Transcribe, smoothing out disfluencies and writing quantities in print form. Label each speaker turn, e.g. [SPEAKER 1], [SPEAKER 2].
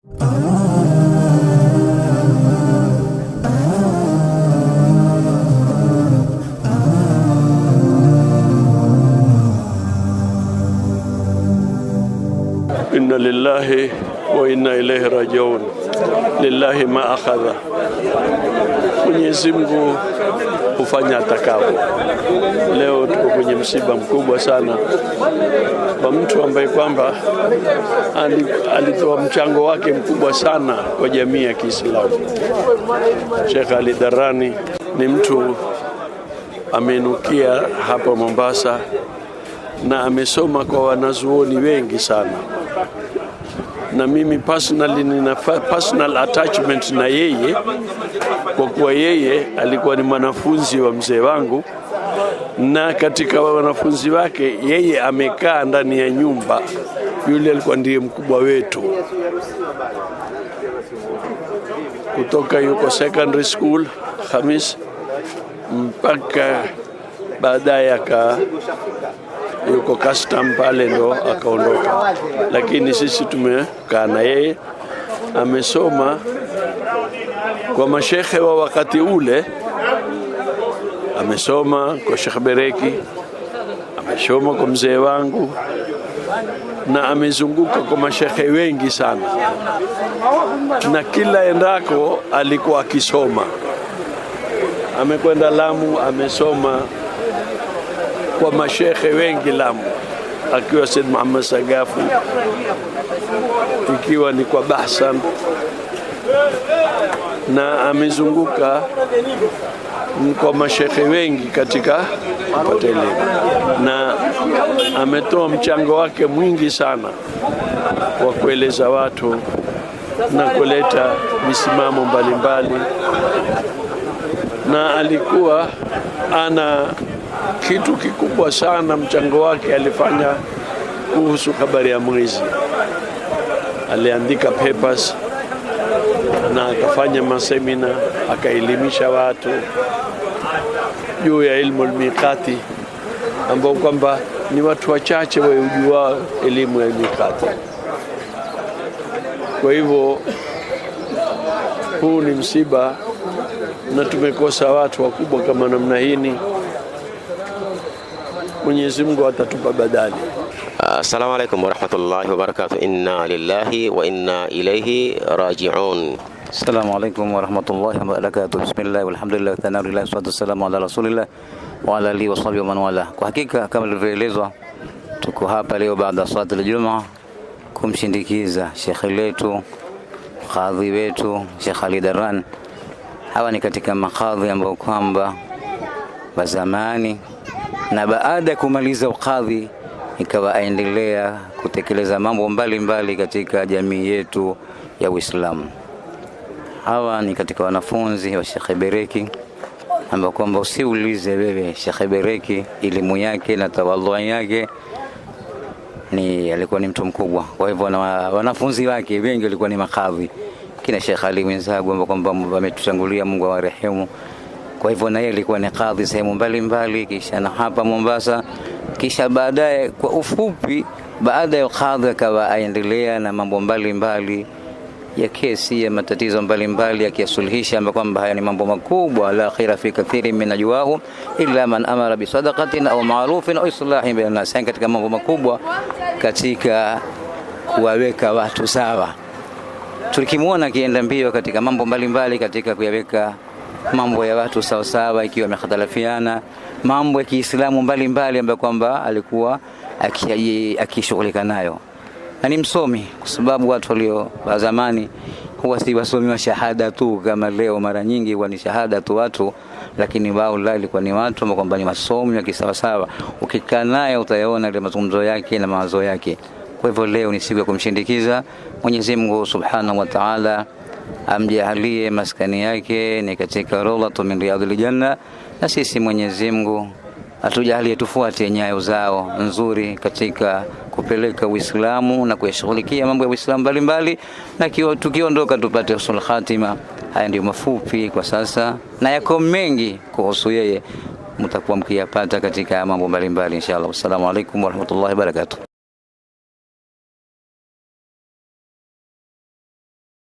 [SPEAKER 1] Inna lillahi wa inna ilaihi rajiun. Lillahi ma akhadha. Mwenyezi Mungu hufanya atakavyo. Leo tuko kwenye msiba mkubwa sana kwa mtu ambaye kwamba alitoa mchango wake mkubwa sana kwa jamii ya Kiislamu. Sheikh Ali Darani ni mtu amenukia hapa Mombasa na amesoma kwa wanazuoni wengi sana, na mimi personally nina personal attachment na yeye kwa kuwa yeye alikuwa ni mwanafunzi wa mzee wangu, na katika wanafunzi wake yeye amekaa ndani ya nyumba. Yule alikuwa ndiye mkubwa wetu kutoka yuko secondary school Khamis mpaka baadaye yuko custom pale ndo akaondoka, lakini sisi tumekaa na yeye. Amesoma kwa mashekhe wa wakati ule, amesoma kwa Sheikh Bereki, amesoma kwa mzee wangu, na amezunguka kwa mashekhe wengi sana, na kila endako alikuwa akisoma. Amekwenda Lamu, amesoma kwa mashekhe wengi Lamu, akiwa Said Muhammad Sagafu, ikiwa ni kwa Bahsan, na amezunguka kwa mashekhe wengi katika kupata elimu, na ametoa mchango wake mwingi sana wa kueleza watu na kuleta misimamo mbalimbali, na alikuwa ana kitu kikubwa sana. Mchango wake alifanya kuhusu habari ya mwezi, aliandika papers na akafanya masemina, akaelimisha watu juu ya ilmu al-miqati, ambao kwamba ni watu wachache wajua elimu ya miqati. Kwa hivyo huu ni msiba, na tumekosa watu wakubwa kama namna hii. Mwenyezi Mungu atatupa badali.
[SPEAKER 2] Assalamu alaikum warahmatullahi wabarakatuh. Inna lillahi wa inna ilaihi raji'un.
[SPEAKER 3] Assalamu alaikum warahmatullahi wabarakatuh. Bismillah walhamdulillah thana lillahi wassalatu wassalamu ala rasulillah wa ala alihi wa sahbihi wa man wala. Kwa hakika kama ilivyoelezwa, tuko hapa leo baada ya swala al-Jumaa kumshindikiza shekhi letu, kadhi wetu Sheikh Ali Darani. Hawa ni katika makadhi ambao kwamba wa zamani, na baada ya kumaliza ukadhi ikawa aendelea kutekeleza mambo mbalimbali katika jamii yetu ya Uislamu. Hawa ni katika wanafunzi wa Sheikh Bereki, ambao kwamba usiulize wewe Sheikh Bereki elimu yake na tawadhu yake, alikuwa ni mtu mkubwa. Kwa hivyo na wanafunzi wake wengi walikuwa ni makadhi, kina Sheikh Ali mwenzangu ambao kwamba wametutangulia, Mungu awarehemu. Kwa hivyo na yeye alikuwa ni kadhi sehemu mbalimbali, kisha na hapa Mombasa, kisha baadaye kwa ufupi baada ya kadhi akawa aendelea na mambo mbalimbali ya kesi ya matatizo mbalimbali akiyasuluhisha, ambapo kwamba haya ni mambo makubwa. La khaira fi kathiri min najwahu illa man amara bi sadaqatin aw ma'rufin aw islahin bainan nas. Katika mambo makubwa katika kuwaweka watu sawa. Tulikimuona akienda mbio katika mambo mbalimbali katika kuyaweka mambo ya watu sawa sawa, ikiwa yamekhtalafiana mambo ya Kiislamu mbalimbali ambayo kwamba alikuwa akishughulika nayo. Na ni msomi, kwa sababu watu walio wa zamani huwa si wasomi wa shahada tu kama leo. Mara nyingi huwa ni shahada tu watu, lakini wao la ilikuwa ni watu ambao kwamba ni wasomi wa kisawa sawa. Ukikaa naye utayaona ile mazungumzo yake na mawazo yake. Kwa hivyo leo ni siku ya kumshindikiza. Mwenyezi Mungu Subhanahu wa Ta'ala amjalie maskani yake ni katika rawdatu min riyadil janna, na sisi Mwenyezi Mungu atujalie tufuate nyayo zao nzuri katika kupeleka Uislamu na kuyashughulikia mambo ya Uislamu mbalimbali, na tukiondoka tupate husnul khatima. Haya ndio mafupi kwa sasa, na yako mengi kuhusu yeye mtakuwa mkiyapata katika mambo mbalimbali inshallah. Assalamu alaikum warahmatullahi wabarakatuh.